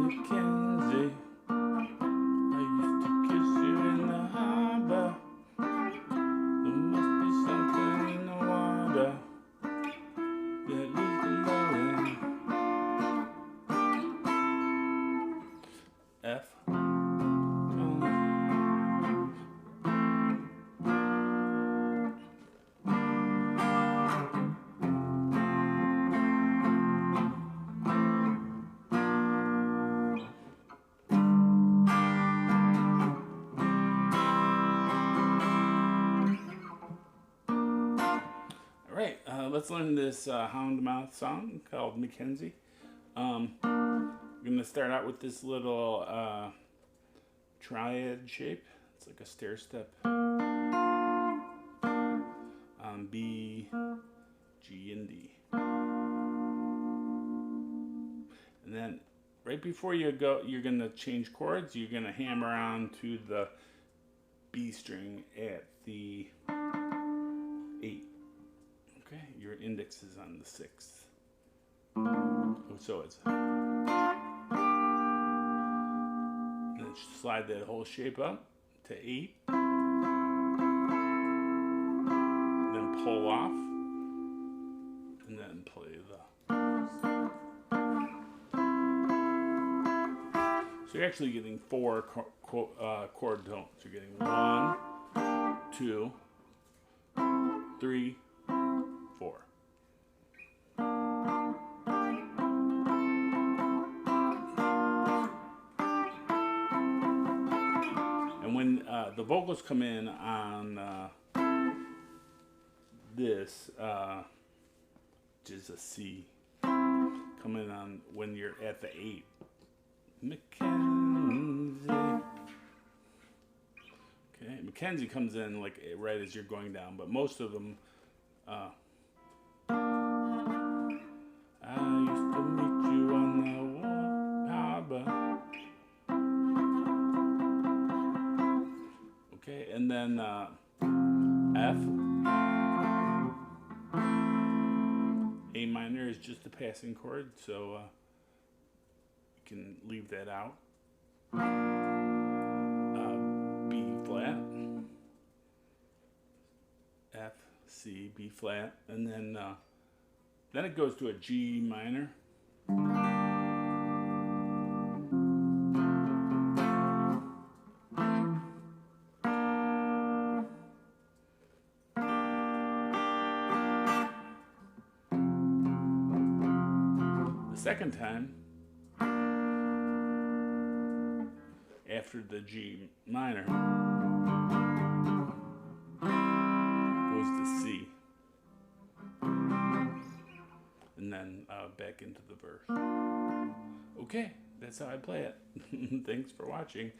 McKenzie, I used to kiss you in the harbor. There must be something in the water that leads to loving. F. Alright, let's learn this Houndmouth song called McKenzie. I'm going to start out with this little triad shape. It's like a stair step. B, G, and D. And then right before you go, you're going to change chords. You're going to hammer on to the B string at the 8. Okay, your index is on the 6th. Oh, so it's. Then slide that whole shape up to 8. Then pull off. And then play the. So you're actually getting 4 chord tones. You're getting 1, 2, 3, 4. And when the vocals come in on this, which is a C, come in on when you're at the 8. McKenzie. Okay, McKenzie comes in like right as you're going down, but most of them. I used to meet you on the harbor. Okay, and then F. A minor is just a passing chord, so you can leave that out. B flat. F, C, B flat, and then it goes to a G minor. The second time, after the G minor, goes to C. And then back into the verse. Okay, that's how I play it. Thanks for watching.